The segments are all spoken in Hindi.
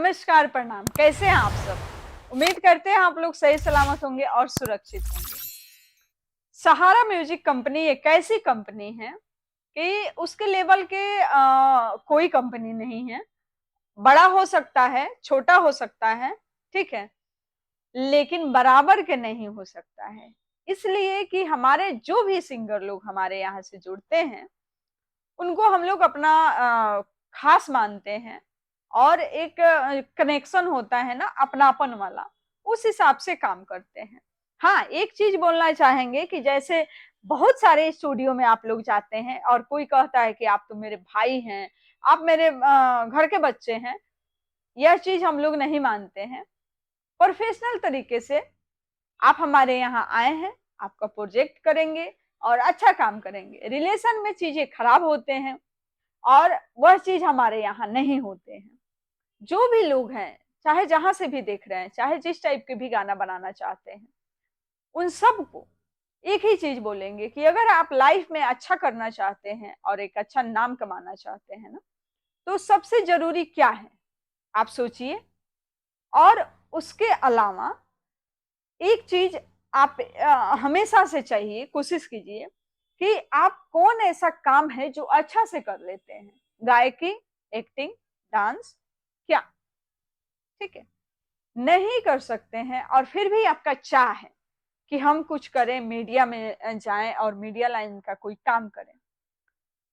नमस्कार, प्रणाम। कैसे हैं आप सब? उम्मीद करते हैं आप लोग सही सलामत होंगे और सुरक्षित होंगे। सहारा म्यूजिक कंपनी एक ऐसी कंपनी है कि उसके लेवल के कोई कंपनी नहीं है। बड़ा हो सकता है, छोटा हो सकता है, ठीक है, लेकिन बराबर के नहीं हो सकता है। इसलिए कि हमारे जो भी सिंगर लोग हमारे यहाँ से जुड़ते हैं, उनको हम लोग अपना खास मानते हैं और एक कनेक्शन होता है ना, अपनापन वाला, उस हिसाब से काम करते हैं। हाँ, एक चीज बोलना चाहेंगे कि जैसे बहुत सारे स्टूडियो में आप लोग जाते हैं और कोई कहता है कि आप तो मेरे भाई हैं, आप मेरे घर के बच्चे हैं, यह चीज हम लोग नहीं मानते हैं। प्रोफेशनल तरीके से आप हमारे यहाँ आए हैं, आपका प्रोजेक्ट करेंगे और अच्छा काम करेंगे। रिलेशन में चीजें खराब होते हैं और वह चीज हमारे यहाँ नहीं होते हैं। जो भी लोग हैं, चाहे जहां से भी देख रहे हैं, चाहे जिस टाइप के भी गाना बनाना चाहते हैं, उन सबको एक ही चीज बोलेंगे कि अगर आप लाइफ में अच्छा करना चाहते हैं और एक अच्छा नाम कमाना चाहते हैं ना, तो सबसे जरूरी क्या है आप सोचिए। और उसके अलावा एक चीज आप हमेशा से चाहिए, कोशिश कीजिए कि आप कौन ऐसा काम है जो अच्छा से कर लेते हैं। गायकी, एक्टिंग, डांस, क्या ठीक है, नहीं कर सकते हैं और फिर भी आपका चाह है कि हम कुछ करें, मीडिया में जाएं और मीडिया लाइन का कोई काम करें,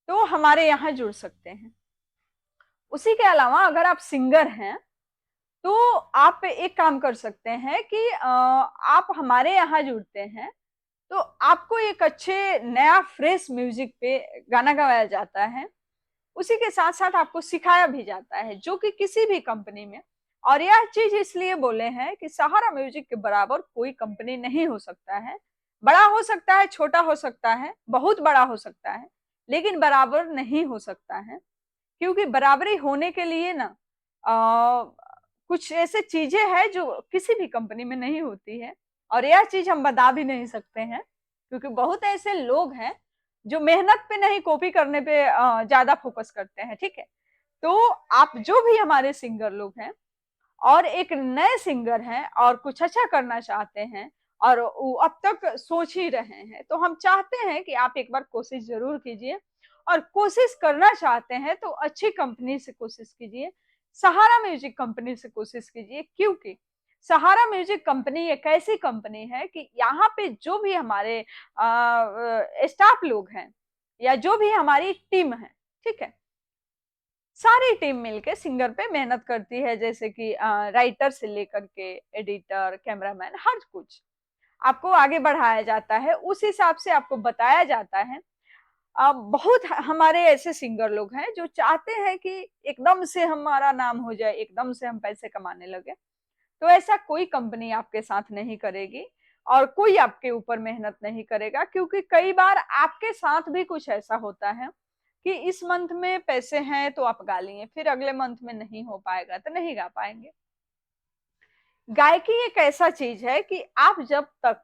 तो हमारे यहाँ जुड़ सकते हैं। उसी के अलावा अगर आप सिंगर हैं तो आप एक काम कर सकते हैं कि आप हमारे यहाँ जुड़ते हैं तो आपको एक अच्छे नया फ्रेश म्यूजिक पे गाना गवाया जाता है। उसी के साथ साथ आपको सिखाया भी जाता है, जो कि किसी भी कंपनी में। और यह चीज इसलिए बोले हैं कि सहारा म्यूजिक के बराबर कोई कंपनी नहीं हो सकता है। बड़ा हो सकता है, छोटा हो सकता है, बहुत बड़ा हो सकता है, लेकिन बराबर नहीं हो सकता है। क्योंकि बराबरी होने के लिए ना कुछ ऐसे चीजें हैं जो किसी भी कंपनी में नहीं होती है। और यह चीज हम बता भी नहीं सकते हैं, क्योंकि बहुत ऐसे लोग हैं जो मेहनत पे नहीं, कॉपी करने पे ज्यादा फोकस करते हैं, ठीक है। तो आप जो भी हमारे सिंगर लोग हैं और एक नए सिंगर हैं और कुछ अच्छा करना चाहते हैं और वो अब तक सोच ही रहे हैं, तो हम चाहते हैं कि आप एक बार कोशिश जरूर कीजिए। और कोशिश करना चाहते हैं तो अच्छी कंपनी से कोशिश कीजिए, सहारा म्यूजिक कंपनी से कोशिश कीजिए। क्योंकि सहारा म्यूजिक कंपनी एक ऐसी कंपनी है कि यहाँ पे जो भी हमारे स्टाफ लोग हैं या जो भी हमारी टीम है, ठीक है, सारी टीम मिलके सिंगर पे मेहनत करती है। जैसे कि राइटर से लेकर के एडिटर, कैमरामैन, हर कुछ आपको आगे बढ़ाया जाता है, उस हिसाब से आपको बताया जाता है। बहुत हमारे ऐसे सिंगर लोग हैं जो चाहते हैं कि एकदम से हमारा नाम हो जाए, एकदम से हम पैसे कमाने लगे। तो ऐसा कोई कंपनी आपके साथ नहीं करेगी और कोई आपके ऊपर मेहनत नहीं करेगा, क्योंकि कई बार आपके साथ भी कुछ ऐसा होता है कि इस मंथ में पैसे हैं तो आप गा लिए, फिर अगले मंथ में नहीं हो पाएगा तो नहीं गा पाएंगे। गायकी एक ऐसा चीज है कि आप जब तक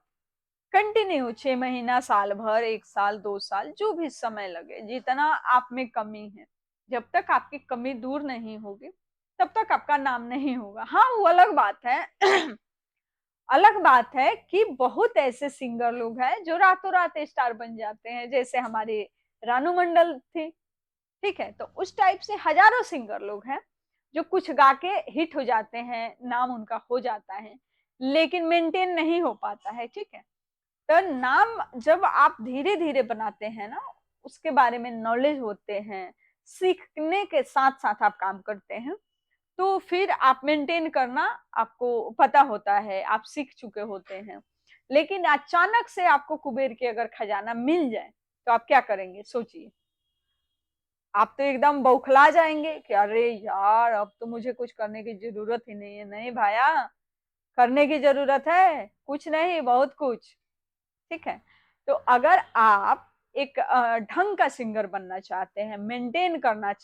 कंटिन्यू 6 महीना, साल भर, 1 साल, 2 साल, जो भी समय लगे, जितना आप में कमी है, जब तक आपकी कमी दूर नहीं होगी तब तक आपका नाम नहीं होगा। हाँ, वो अलग बात है अलग बात है कि बहुत ऐसे सिंगर लोग हैं जो रातों रात स्टार बन जाते हैं, जैसे हमारी रानू मंडल थी, ठीक है। तो उस टाइप से हजारों सिंगर लोग हैं जो कुछ गा के हिट हो जाते हैं, नाम उनका हो जाता है, लेकिन मेंटेन नहीं हो पाता है, ठीक है। तो नाम जब आप धीरे धीरे बनाते हैं ना, उसके बारे में नॉलेज होते हैं, सीखने के साथ साथ आप काम करते हैं, तो फिर आप मेंटेन करना आपको पता होता है, आप सीख चुके होते हैं। लेकिन अचानक से आपको कुबेर की अगर खजाना मिल जाए तो आप क्या करेंगे सोचिए। आप तो एकदम बौखला जाएंगे कि अरे यार, अब तो मुझे कुछ करने की जरूरत ही नहीं है। नहीं भाया, करने की जरूरत है, कुछ नहीं, बहुत कुछ, ठीक है। तो अगर आप एक ढंग का सिंगर बनना चाहते हैं, मेंटेन करना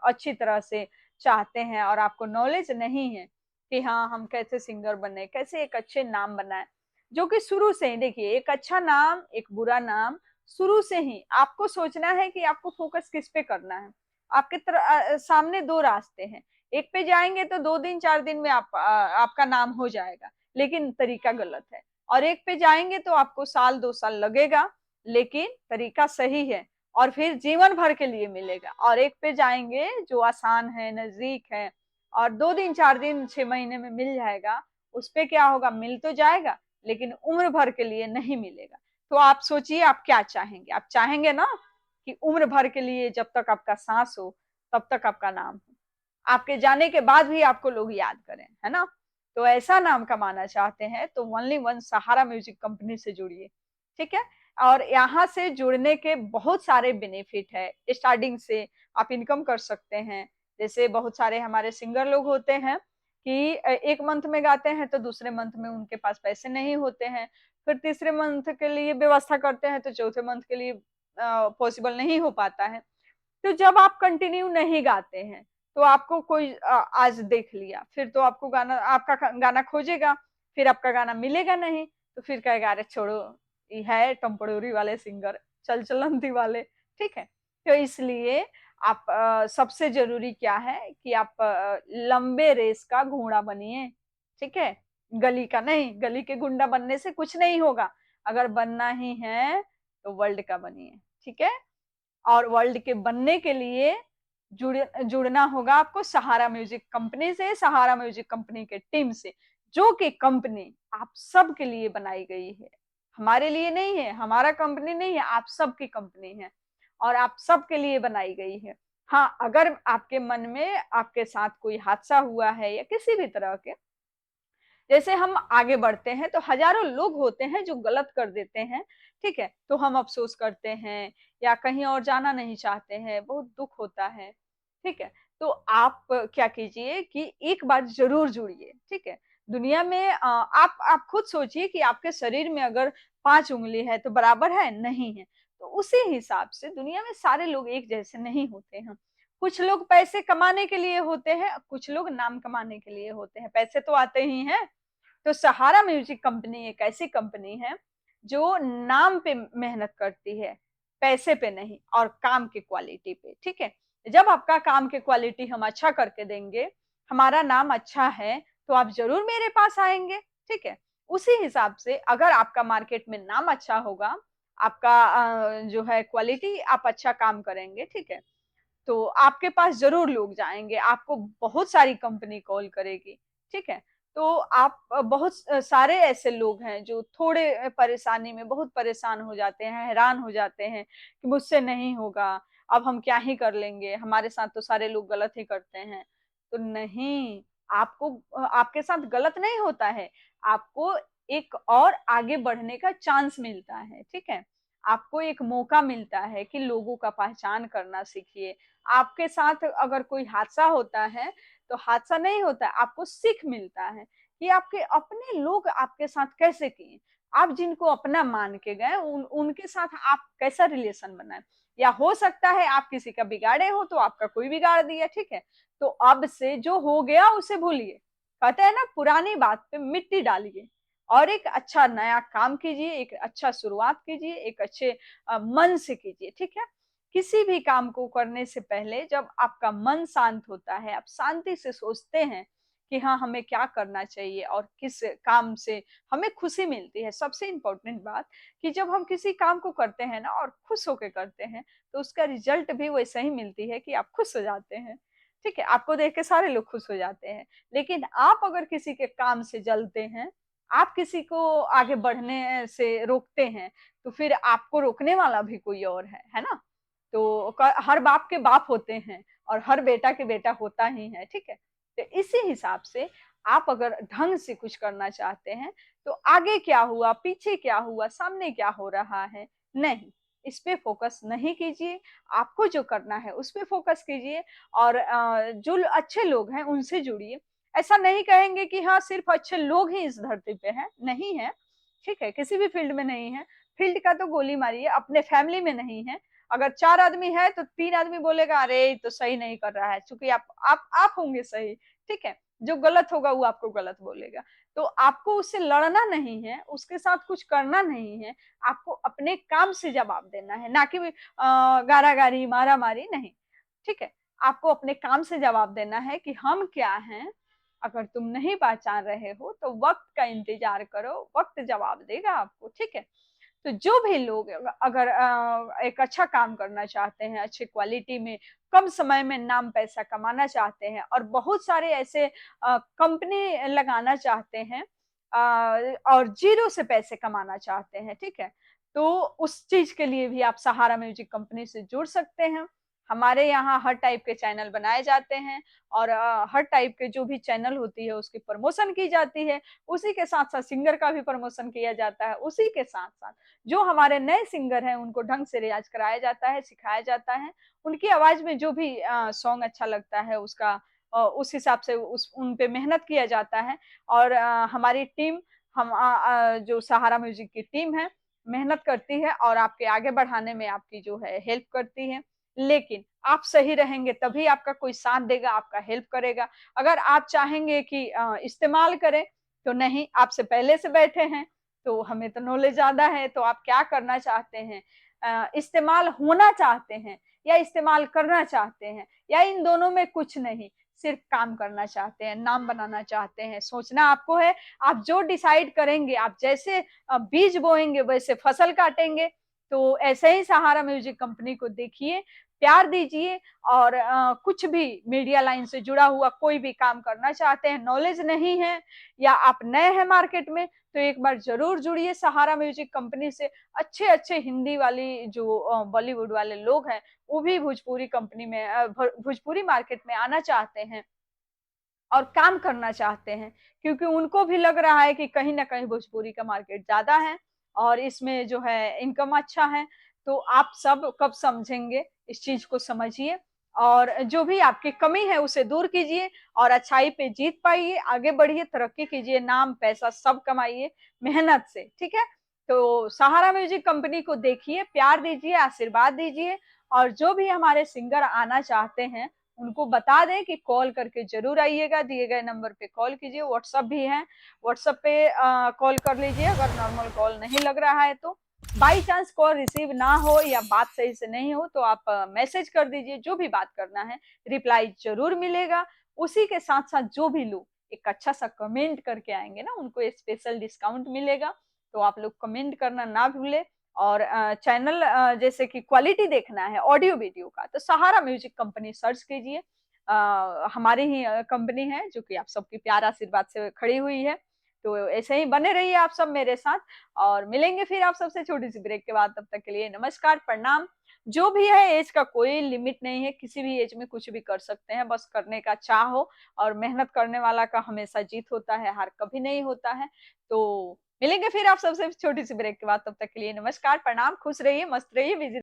अच्छी तरह से चाहते हैं और आपको नॉलेज नहीं है कि हाँ हम कैसे सिंगर बने, कैसे एक अच्छे नाम बनाए, जो कि शुरू से ही देखिए, एक अच्छा नाम, एक बुरा नाम, शुरू से ही आपको सोचना है कि आपको फोकस किस पे करना है। आपके सामने दो रास्ते हैं। एक पे जाएंगे तो 2 दिन 4 दिन में आपका नाम हो जाएगा, लेकिन तरीका गलत है। और एक पे जाएंगे तो आपको साल 2 साल लगेगा, लेकिन तरीका सही है और फिर जीवन भर के लिए मिलेगा। और एक पे जाएंगे जो आसान है, नजदीक है, और 2 दिन 4 दिन 6 महीने में मिल जाएगा, उस पे क्या होगा, मिल तो जाएगा लेकिन उम्र भर के लिए नहीं मिलेगा। तो आप सोचिए आप क्या चाहेंगे। आप चाहेंगे ना कि उम्र भर के लिए जब तक आपका सांस हो तब तक आपका नाम हो, आपके जाने के बाद भी आपको लोग याद करें, है ना। तो ऐसा नाम कमाना चाहते हैं तो ओनली वन सहारा म्यूजिक कंपनी से जुड़िए, ठीक है। और यहाँ से जुड़ने के बहुत सारे बेनिफिट है। स्टार्टिंग से आप इनकम कर सकते हैं। जैसे बहुत सारे हमारे सिंगर लोग होते हैं कि एक मंथ में गाते हैं तो दूसरे मंथ में उनके पास पैसे नहीं होते हैं, फिर तीसरे मंथ के लिए व्यवस्था करते हैं तो चौथे मंथ के लिए पॉसिबल नहीं हो पाता है। तो जब आप कंटिन्यू नहीं गाते हैं तो आपको कोई आज देख लिया, फिर तो आपको गाना, आपका गाना खोजेगा, फिर आपका गाना मिलेगा नहीं, तो फिर कहेगा अरे छोड़ो, ये है टम्परूरी वाले सिंगर, चल चलंती वाले, ठीक है। तो इसलिए आप सबसे जरूरी क्या है कि आप लंबे रेस का घोड़ा बनिए, ठीक है। गली का नहीं, गली के गुंडा बनने से कुछ नहीं होगा। अगर बनना ही है तो वर्ल्ड का बनिए, ठीक है। और वर्ल्ड के बनने के लिए जुड़ना होगा आपको सहारा म्यूजिक कंपनी से, सहारा म्यूजिक कंपनी के टीम से, जो कि कंपनी आप सब के लिए बनाई गई है, हमारे लिए नहीं है, हमारा कंपनी नहीं है, आप सब की कंपनी है और आप सब के लिए बनाई गई है। हाँ, अगर आपके मन में आपके साथ कोई हादसा हुआ है या किसी भी तरह के, जैसे हम आगे बढ़ते हैं तो हजारों लोग होते हैं जो गलत कर देते हैं, ठीक है, तो हम अफसोस करते हैं या कहीं और जाना नहीं चाहते हैं, बहुत दुख होता है, ठीक है। तो आप क्या कीजिए कि एक बार जरूर जुड़िए, ठीक है। दुनिया में आप खुद सोचिए कि आपके शरीर में अगर 5 उंगली है तो बराबर है, नहीं है। तो उसी हिसाब से दुनिया में सारे लोग एक जैसे नहीं होते हैं। कुछ लोग पैसे कमाने के लिए होते हैं, कुछ लोग नाम कमाने के लिए होते हैं, पैसे तो आते ही हैं। तो सहारा म्यूजिक कंपनी एक ऐसी कंपनी है जो नाम पे मेहनत करती है, पैसे पे नहीं, और काम की क्वालिटी पे, ठीक है। जब आपका काम की क्वालिटी हम अच्छा करके देंगे, हमारा नाम अच्छा है, तो आप जरूर मेरे पास आएंगे, ठीक है। उसी हिसाब से अगर आपका मार्केट में नाम अच्छा होगा, आपका जो है क्वालिटी, आप अच्छा काम करेंगे, ठीक है, तो आपके पास जरूर लोग जाएंगे, आपको बहुत सारी कंपनी कॉल करेगी, ठीक है। तो आप बहुत सारे ऐसे लोग हैं जो थोड़े परेशानी में बहुत परेशान हो जाते हैं, हैरान हो जाते हैं कि मुझसे नहीं होगा, अब हम क्या ही कर लेंगे, हमारे साथ तो सारे लोग गलत ही करते हैं। तो नहीं, आपको आपके साथ गलत नहीं होता है, आपको एक और आगे बढ़ने का चांस मिलता है, ठीक है। आपको एक मौका मिलता है कि लोगों का पहचान करना सीखिए। आपके साथ अगर कोई हादसा होता है तो हादसा नहीं होता है, आपको सीख मिलता है कि आपके अपने लोग आपके साथ कैसे किए, आप जिनको अपना मान के गए उनके साथ आप कैसा रिलेशन बनाए। या हो सकता है आप किसी का बिगाड़े हो तो आपका कोई बिगाड़ दिया, ठीक है। तो अब से जो हो गया उसे भूलिए, कहते हैं ना, पुरानी बात पे मिट्टी डालिए और एक अच्छा नया काम कीजिए, एक अच्छा शुरुआत कीजिए, एक अच्छे मन से कीजिए, ठीक है। किसी भी काम को करने से पहले जब आपका मन शांत होता है, आप शांति से सोचते हैं कि हाँ हमें क्या करना चाहिए और किस काम से हमें खुशी मिलती है। सबसे इम्पोर्टेंट बात कि जब हम किसी काम को करते हैं ना और खुश होकर करते हैं तो उसका रिजल्ट भी वैसा ही मिलती है कि आप खुश हो जाते हैं, ठीक है। आपको देख के सारे लोग खुश हो जाते हैं। लेकिन आप अगर किसी के काम से जलते हैं, आप किसी को आगे बढ़ने से रोकते हैं, तो फिर आपको रोकने वाला भी कोई और है ना। तो हर बाप के बाप होते हैं और हर बेटा के बेटा होता ही है, ठीक है। तो इसी हिसाब से आप अगर ढंग से कुछ करना चाहते हैं तो आगे क्या हुआ, पीछे क्या हुआ, सामने क्या हो रहा है, नहीं, इस पे फोकस नहीं कीजिए। आपको जो करना है उस पे फोकस कीजिए और जो अच्छे लोग हैं उनसे जुड़िए। ऐसा नहीं कहेंगे कि हाँ सिर्फ अच्छे लोग ही इस धरती पे हैं, नहीं है, ठीक है, किसी भी फील्ड में नहीं है। फील्ड का तो गोली मारिए, अपने फैमिली में नहीं है। अगर 4 आदमी है तो 3 आदमी बोलेगा अरे ये तो सही नहीं कर रहा है, क्योंकि आप होंगे सही, ठीक है। जो गलत होगा वो आपको गलत बोलेगा। तो आपको उससे लड़ना नहीं है, उसके साथ कुछ करना नहीं है, आपको अपने काम से जवाब देना है, ना कि गारागारी मारा मारी नहीं, ठीक है। आपको अपने काम से जवाब देना है कि हम क्या हैं। अगर तुम नहीं पहचान रहे हो तो वक्त का इंतजार करो, वक्त जवाब देगा आपको, ठीक है। तो जो भी लोग अगर एक अच्छा काम करना चाहते हैं, अच्छी क्वालिटी में, कम समय में नाम पैसा कमाना चाहते हैं और बहुत सारे ऐसे कंपनी लगाना चाहते हैं, और जीरो से पैसे कमाना चाहते हैं, ठीक है, तो उस चीज के लिए भी आप सहारा म्यूजिक कंपनी से जुड़ सकते हैं। हमारे यहाँ हर टाइप के चैनल बनाए जाते हैं और हर टाइप के जो भी चैनल होती है उसकी प्रमोशन की जाती है। उसी के साथ साथ सिंगर का भी प्रमोशन किया जाता है। उसी के साथ साथ जो हमारे नए सिंगर हैं उनको ढंग से रियाज कराया जाता है, सिखाया जाता है। उनकी आवाज में जो भी सॉन्ग अच्छा लगता है उसका उस हिसाब से उस उन पे मेहनत किया जाता है। और हमारी टीम, जो सहारा म्यूजिक की टीम है, मेहनत करती है और आपके आगे बढ़ाने में आपकी जो है हेल्प करती है। लेकिन आप सही रहेंगे तभी आपका कोई साथ देगा, आपका हेल्प करेगा। अगर आप चाहेंगे कि इस्तेमाल करें, तो नहीं, आपसे पहले से बैठे हैं तो हमें तो नॉलेज ज्यादा है। तो आप क्या करना चाहते हैं, इस्तेमाल होना चाहते हैं या इस्तेमाल करना चाहते हैं, या इन दोनों में कुछ नहीं, सिर्फ काम करना चाहते हैं, नाम बनाना चाहते हैं, सोचना आपको है। आप जो डिसाइड करेंगे, आप जैसे बीज बोएंगे वैसे फसल काटेंगे। तो ऐसे ही सहारा म्यूजिक कंपनी को देखिए, प्यार दीजिए। और कुछ भी मीडिया लाइन से जुड़ा हुआ कोई भी काम करना चाहते हैं, नॉलेज नहीं है या आप नए हैं मार्केट में, तो एक बार जरूर जुड़िए सहारा म्यूजिक कंपनी से। अच्छे अच्छे हिंदी वाली जो बॉलीवुड वाले लोग हैं वो भी भोजपुरी कंपनी में, भोजपुरी मार्केट में आना चाहते हैं और काम करना चाहते हैं, क्योंकि उनको भी लग रहा है कि कहीं ना कहीं भोजपुरी का मार्केट ज्यादा है और इसमें जो है इनकम अच्छा है। तो आप सब कब समझेंगे, इस चीज को समझिए और जो भी आपकी कमी है उसे दूर कीजिए और अच्छाई पे जीत पाइए, आगे बढ़िए, तरक्की कीजिए, नाम पैसा सब कमाइए मेहनत से, ठीक है। तो सहारा म्यूजिक कंपनी को देखिए, प्यार दीजिए, आशीर्वाद दीजिए। और जो भी हमारे सिंगर आना चाहते हैं उनको बता दें कि कॉल करके जरूर आइएगा, दिए गए नंबर पे कॉल कीजिए। व्हाट्सएप भी है, व्हाट्सएप पे कॉल कर लीजिए अगर नॉर्मल कॉल नहीं लग रहा है तो। बाई चांस कॉल रिसीव ना हो या बात सही से नहीं हो तो आप मैसेज कर दीजिए, जो भी बात करना है रिप्लाई जरूर मिलेगा। उसी के साथ साथ जो भी लोग एक अच्छा सा कमेंट करके आएंगे ना, उनको एक स्पेशल डिस्काउंट मिलेगा। तो आप लोग कमेंट करना ना भूले। और चैनल जैसे कि क्वालिटी देखना है ऑडियो वीडियो का, तो सहारा म्यूजिक कंपनी सर्च कीजिए। हमारी ही कंपनी है जो कि आप सबकी प्यार आशीर्वाद से खड़ी हुई है। तो ऐसे ही बने रहिए आप सब मेरे साथ और मिलेंगे फिर आप सबसे छोटी सी ब्रेक के बाद। तब तक के लिए नमस्कार, प्रणाम। जो भी है, एज का कोई लिमिट नहीं है, किसी भी एज में कुछ भी कर सकते हैं, बस करने का चाह हो। और मेहनत करने वाला का हमेशा जीत होता है, हार कभी नहीं होता है। तो मिलेंगे फिर आप सबसे छोटी सी ब्रेक के बाद। तब तक के लिए नमस्कार, प्रणाम, खुश रहिए, मस्त रहिए, बिजी